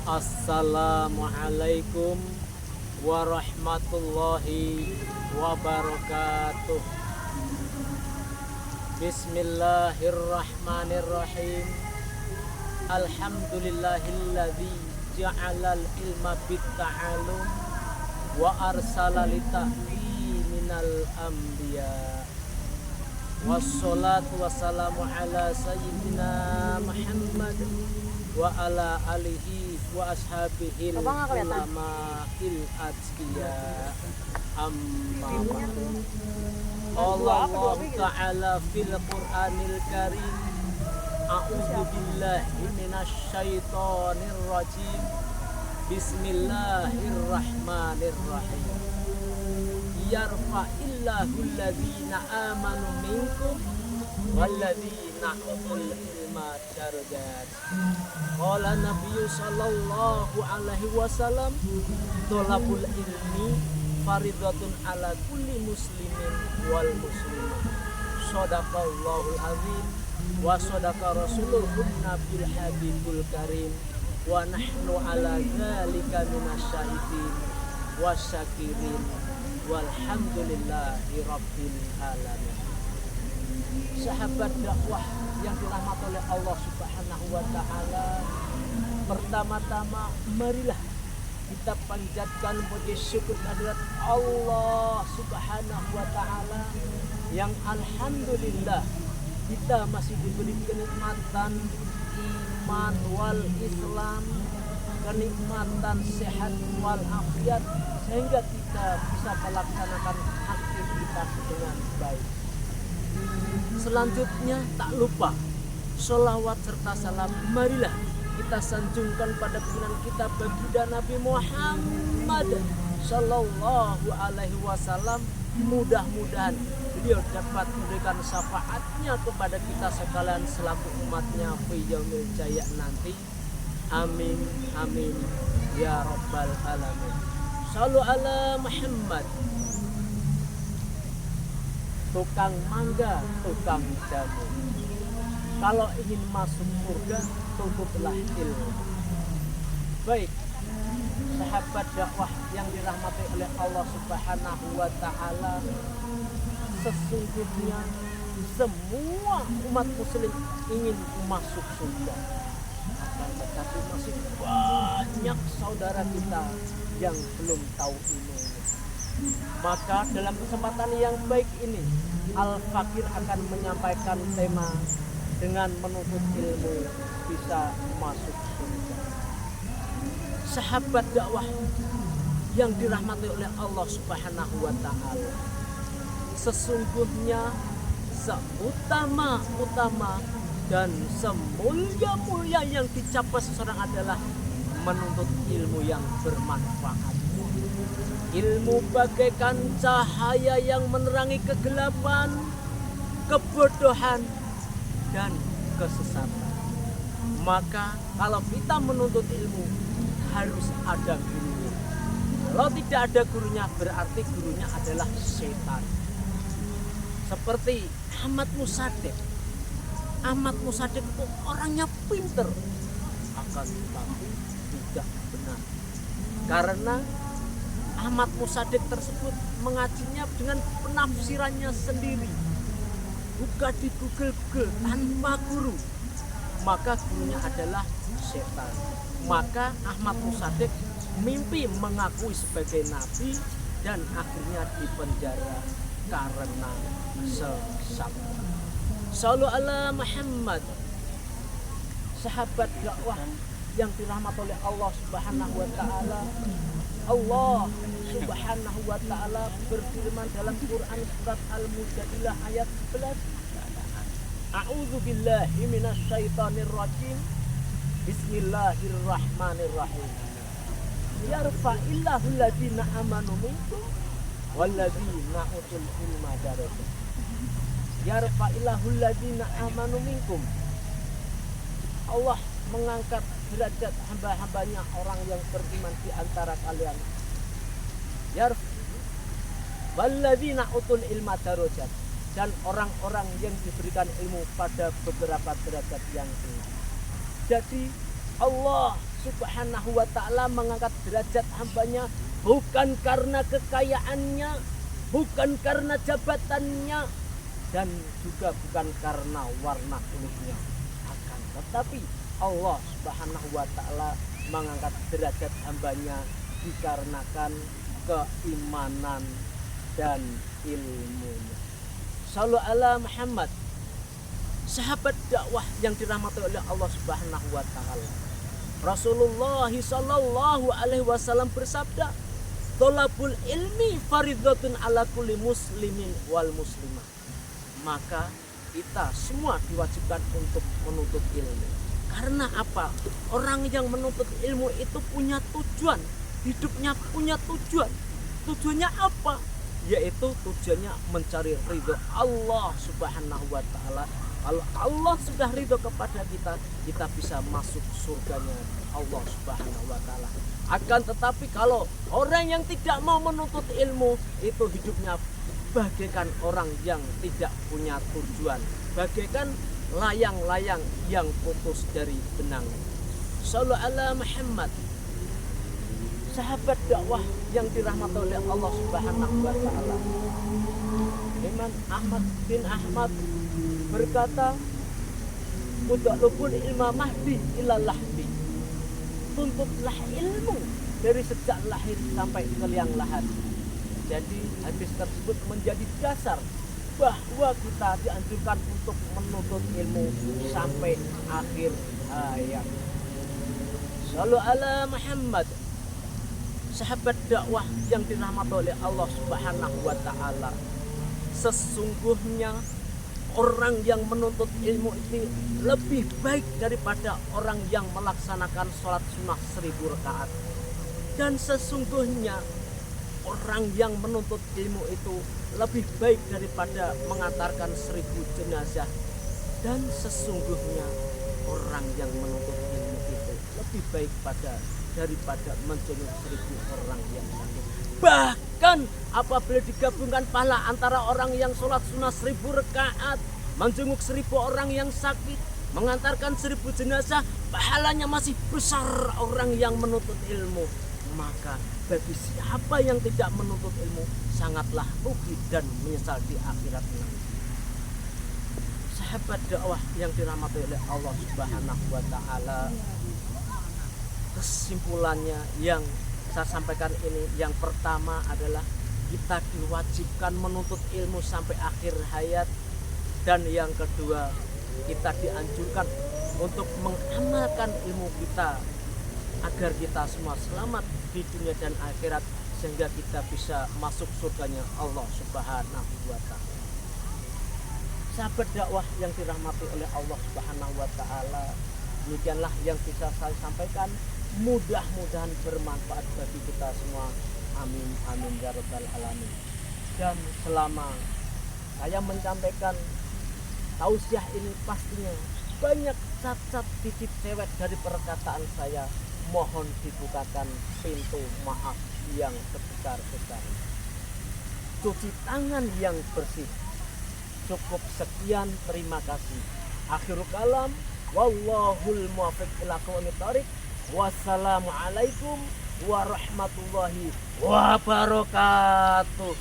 Assalamualaikum warahmatullahi wabarakatuh. Bismillahirrahmanirrahim. Alhamdulillahilladzi ja'alal ilma bitta'alum wa arsala minal anbiya. Wassalatu wassalamu ala sayyidina Muhammad wa ala alihi wa ashabihi ulama'il atqiya. Amma Allah Ta'ala fil Qur'anil Karim. A'udzu billahi minasy syaithanir rajim. Bismillahirrahmanirrahim. Yarfa'illahu alladhina amanu minkum walladhina utul ilma darajat. Qala Nabiyyu sallallahu alaihi wasallam, thalabul ilmi faridatun ala kulli muslimin wal muslimah. Shadaqallahul azim wa sadaqa rasulul nabil habibul karim wa nahnu ala dzalika minasyahidin wasyakirin walhamdulillahi rabbil alamin. Sahabat dakwah yang dirahmati oleh Allah Subhanahu wa taala, pertama-tama marilah kita panjatkan puji syukur kehadirat Allah Subhanahu wa taala yang alhamdulillah kita masih diberi kenikmatan iman wal Islam, kenikmatan sehat wal afiat, sehingga kita bisa melaksanakan aktivitas dengan baik. Selanjutnya tak lupa sholawat serta salam marilah kita sanjungkan pada pimpinan kita baginda Nabi Muhammad sallallahu alaihi wasallam. Mudah-mudahan beliau dapat memberikan syafaatnya kepada kita sekalian selaku umatnya fi yaumil jaya nanti. Amin amin ya rabbal alamin. Shallu ala Muhammad. Tukang mangga, tukang jamu, kalau ingin masuk surga tuntutlah ilmu. Baik, sahabat dakwah yang dirahmati oleh Allah Subhanahu wa taala, sesungguhnya semua umat muslim ingin masuk surga. Akan tetapi masih banyak saudara kita yang belum tahu ilmunya. Maka dalam kesempatan yang baik ini, Al-Fakir akan menyampaikan tema dengan menuntut ilmu bisa masuk surga. Sahabat dakwah yang dirahmati oleh Allah Subhanahu wa taala, sesungguhnya seutama-utama dan semulia-mulia yang dicapai seseorang adalah menuntut ilmu yang bermanfaat. Ilmu bagaikan cahaya yang menerangi kegelapan, kebodohan, dan kesesatan. Maka kalau kita menuntut ilmu harus ada gurunya. Kalau tidak ada gurunya berarti gurunya adalah setan. Seperti Ahmad Musaddiq. Ahmad Musaddiq itu orangnya pinter, akan tetapi tidak benar. Karena Ahmad Musaddiq tersebut mengajinya dengan penafsirannya sendiri, buka di Google tanpa guru, maka gurunya adalah setan. Maka Ahmad Musaddiq mimpi mengakui sebagai nabi dan akhirnya dipenjara karena sesat. Shallu ala Muhammad. Sahabat dakwah yang dirahmati oleh Allah Subhanahu wa taala, Allah Subhanahu wa taala berfirman dalam Quran surat Al-Mujadilah ayat 11. A'udzu billahi minasy syaithanir rajim. Bismillahirrahmanirrahim. Yarfa'illahu alladziina amanu minkum walladziina utul ilma darajat. Yarfa'illahu alladziina amanu minkum. Allah mengangkat derajat hamba-hambanya orang yang beriman di antara kalian. Walladzina utul ilma darajat, dan orang-orang yang diberikan ilmu pada beberapa derajat yang tinggi. Jadi Allah Subhanahu wa ta'ala mengangkat derajat hambanya bukan karena kekayaannya, bukan karena jabatannya, dan juga bukan karena warna kulitnya. Akan tetapi Allah Subhanahu wa ta'ala mengangkat derajat hambanya dikarenakan keimanan dan ilmunya. Shallu ala Muhammad. Sahabat dakwah yang dirahmati oleh Allah Subhanahu wa ta'ala, Rasulullah sallallahu alaihi wasallam bersabda, "Thalabul ilmi fardhatun ala kulli muslimin wal muslimah." Maka kita semua diwajibkan untuk menuntut ilmu. Karena apa? Orang yang menuntut ilmu itu punya tujuan, hidupnya punya tujuan. Tujuannya apa? Yaitu tujuannya mencari ridho Allah Subhanahu wa ta'ala. Kalau Allah sudah ridho kepada kita, kita bisa masuk surganya Allah Subhanahu wa ta'ala. Akan tetapi kalau orang yang tidak mau menuntut ilmu, itu hidupnya bagaikan orang yang tidak punya tujuan, bagaikan layang-layang yang putus dari benang. Shallu ala Muhammad. Sahabat dakwah yang dirahmati oleh Allah Subhanahu wa ta'ala, Imam Ahmad bin Ahmad berkata, "Udalubul ilma mahdi ila lahdi." Tuntutlah ilmu dari sejak lahir sampai ke liang lahat. Jadi hadis tersebut menjadi dasar bahwa kita dianjurkan untuk menuntut ilmu sampai akhir hayat. Shallu ala Muhammad. Sahabat dakwah yang dirahmati oleh Allah Subhanahu wa ta'ala, sesungguhnya orang yang menuntut ilmu itu lebih baik daripada orang yang melaksanakan sholat sunnah 1000 rakaat. Dan sesungguhnya orang yang menuntut ilmu itu lebih baik daripada mengantarkan 1000 jenazah. Dan sesungguhnya orang yang menuntut ilmu itu lebih baik daripada menjenguk 1000 orang yang sakit. Bahkan apabila digabungkan pahala antara orang yang sholat sunnah 1000 rakaat, menjenguk 1000 orang yang sakit, mengantarkan 1000 jenazah, pahalanya masih besar orang yang menuntut ilmu. Maka bagi siapa yang tidak menuntut ilmu, sangatlah rugi dan menyesal di akhirat nanti. Sahabat dakwah yang dirahmati oleh Allah Subhanahu wa ta'ala, kesimpulannya yang saya sampaikan ini, yang pertama adalah kita diwajibkan menuntut ilmu sampai akhir hayat, dan yang kedua kita dianjurkan untuk mengamalkan ilmu kita agar kita semua selamat di dunia dan akhirat, sehingga kita bisa masuk surganya Allah Subhanahu wa ta'ala. Sahabat dakwah yang dirahmati oleh Allah Subhanahu wa ta'ala, demikianlah yang bisa saya sampaikan. Mudah-mudahan bermanfaat bagi kita semua. Amin amin ya rabbal alamin. Dan selama saya menyampaikan tausiah ini, pastinya banyak cacat titik cewek dari perkataan saya. Mohon dibukakan pintu maaf yang sebesar-besarnya. Cuci tangan yang bersih. Cukup sekian, terima kasih. Akhirul kalam, wallahul muwaffiq ila aqwamit thoriq. Wassalamualaikum warahmatullahi wabarakatuh.